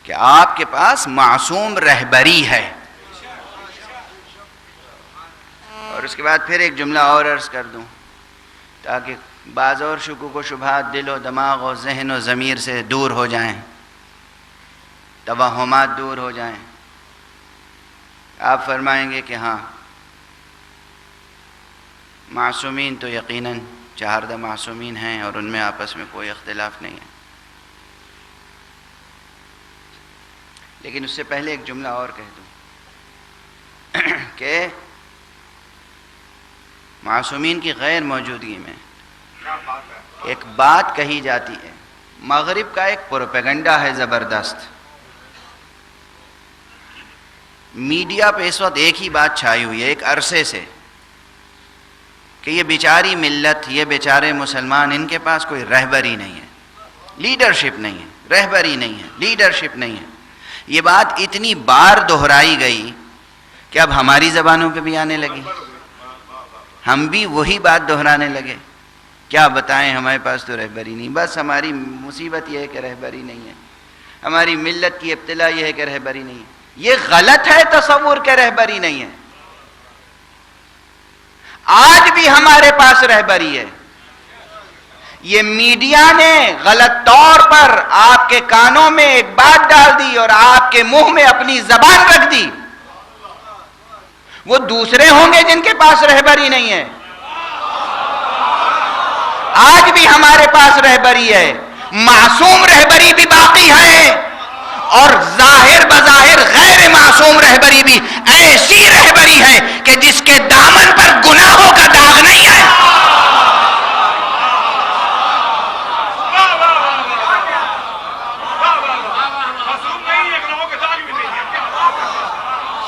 کہ آپ کے پاس معصوم رہبری ہے. اور اس کے بعد پھر ایک جملہ اور عرض کر دوں تاکہ بعض اور شکوک و شبہات دل و دماغ و ذہن و ضمیر سے دور ہو جائیں، توہمات دور ہو جائیں. آپ فرمائیں گے کہ ہاں معصومین تو یقیناً 4 معصومین ہیں اور ان میں آپس میں کوئی اختلاف نہیں ہے. لیکن اس سے پہلے ایک جملہ اور کہہ دوں کہ معصومین کی غیر موجودگی میں ایک بات کہی جاتی ہے. مغرب کا ایک پروپیگنڈا ہے زبردست. میڈیا پہ اس وقت ایک ہی بات چھائی ہوئی ہے ایک عرصے سے کہ یہ بیچاری ملت، یہ بیچارے مسلمان، ان کے پاس کوئی رہبری نہیں ہے، لیڈرشپ نہیں ہے، رہبری نہیں ہے، لیڈرشپ نہیں ہے. یہ بات اتنی بار دہرائی گئی کہ اب ہماری زبانوں پہ بھی آنے لگی. ہم بھی وہی بات دہرانے لگے. کیا بتائیں، ہمارے پاس تو رہبری نہیں. بس ہماری مصیبت یہ ہے کہ رہبری نہیں ہے. ہماری ملت کی ابتلا یہ ہے کہ رہبری نہیں ہے. یہ غلط ہے تصور کہ رہبری نہیں ہے. آج بھی ہمارے پاس رہبری ہے. یہ میڈیا نے غلط طور پر آپ کے کانوں میں ایک بات ڈال دی اور آپ کے منہ میں اپنی زبان رکھ دی. وہ دوسرے ہوں گے جن کے پاس رہبری نہیں ہے. آج بھی ہمارے پاس رہبری ہے. معصوم رہبری بھی باقی ہے اور ظاہر بظاہر غیر معصوم رہبری بھی ایسی رہبری ہے کہ جس کے دامن پر گناہوں کا داغ نہیں ہے.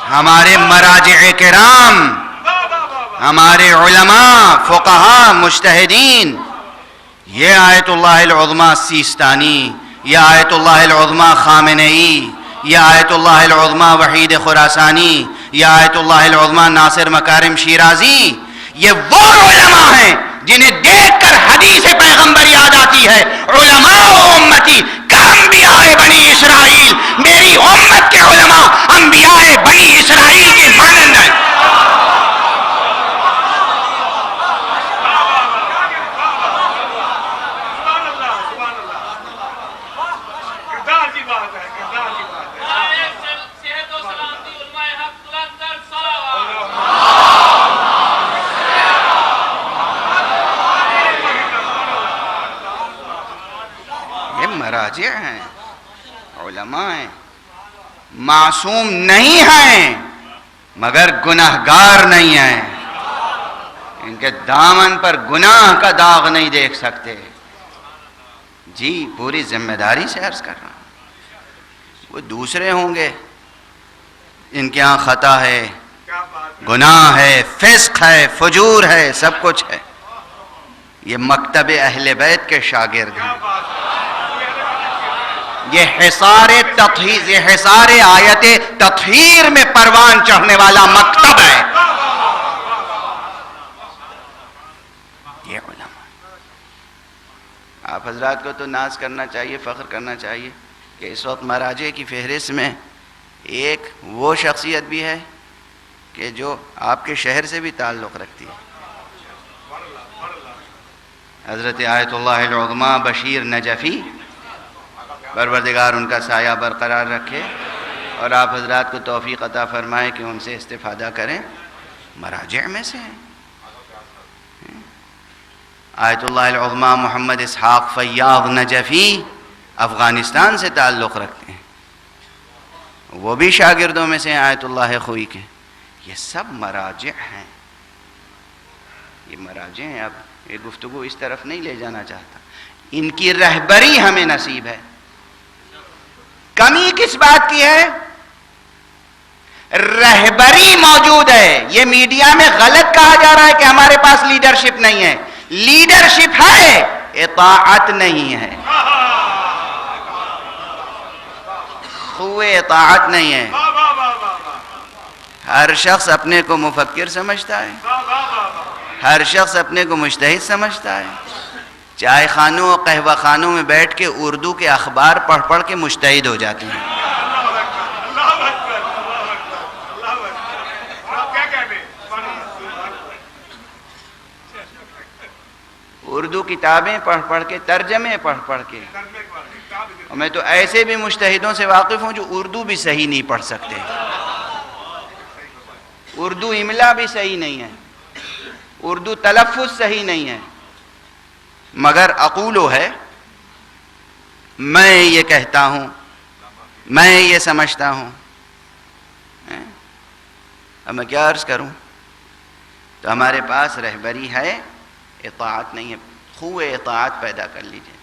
ہمارے مراجع کرام، ہمارے علماء، فقہاء، مجتہدین، یہ آیت اللہ العظمیٰ سیستانی، یہ آیت اللہ العظمیٰ خامنئی، یہ آیت اللہ العظمیٰ وحید خراسانی، یہ آیت اللہ العظمیٰ ناصر مکارم شیرازی، یہ وہ علماء ہیں جنہیں دیکھ کر حدیث پیغمبر یاد آتی ہے، علماء امتی کانبیاء بنی اسرائیل. میری امت کے علماء انبیاء بنی اسرائیل کے مانند ہیں. مراجع ہیں، علماء ہیں، معصوم نہیں ہیں مگر گناہگار نہیں ہیں. ان کے دامن پر گناہ کا داغ نہیں دیکھ سکتے. جی پوری ذمہ داری سے عرض کر رہا ہوں. وہ دوسرے ہوں گے ان کے ہاں خطا ہے، گناہ ہے، فسق ہے، فجور ہے، سب کچھ ہے. یہ مکتب اہل بیت کے شاگرد ہیں. یہ حصار تطہیر، یہ حصار آیت تطہیر میں پروان چڑھنے والا مکتب ہے. یہ علماء. آپ حضرات کو تو ناز کرنا چاہیے، فخر کرنا چاہیے کہ اس وقت مراجع کی فہرست میں ایک وہ شخصیت بھی ہے کہ جو آپ کے شہر سے بھی تعلق رکھتی ہے. حضرت آیت اللہ العظمیٰ بشیر نجفی، پروردگار ان کا سایہ برقرار رکھے اور آپ حضرات کو توفیق عطا فرمائے کہ ان سے استفادہ کریں. مراجع میں سے ہیں. آیت اللہ العظمیٰ محمد اسحاق فیاض نجفی افغانستان سے تعلق رکھتے ہیں. وہ بھی شاگردوں میں سے ہیں آیت اللہ خوئی کے. یہ سب مراجع ہیں. یہ مراجع ہیں. اب یہ گفتگو اس طرف نہیں لے جانا چاہتا. ان کی رہبری ہمیں نصیب ہے. کمی کس بات کی ہے؟ رہبری موجود ہے. یہ میڈیا میں غلط کہا جا رہا ہے کہ ہمارے پاس لیڈرشپ نہیں ہے. لیڈرشپ ہے، اطاعت نہیں ہے. خوے اطاعت نہیں ہے. ہر شخص اپنے کو مفکر سمجھتا ہے، ہر شخص اپنے کو مجتہد سمجھتا ہے. چائے خانوں اور قہوہ خانوں میں بیٹھ کے اردو کے اخبار پڑھ پڑھ کے مجتہد ہو جاتے ہیں. کتابیں پڑھ پڑھ کے، ترجمے پڑھ پڑھ کے، اور میں تو ایسے بھی مجتہدوں سے واقف ہوں جو اردو بھی صحیح نہیں پڑھ سکتے، اردو املا بھی صحیح نہیں ہے، اردو تلفظ صحیح نہیں ہے، مگر اقولو ہے، میں یہ کہتا ہوں، میں یہ سمجھتا ہوں۔ اب میں کیا عرض کروں؟ تو ہمارے پاس رہبری ہے، اطاعت نہیں ہے، خوب اطاعت پیدا کر لیجیے۔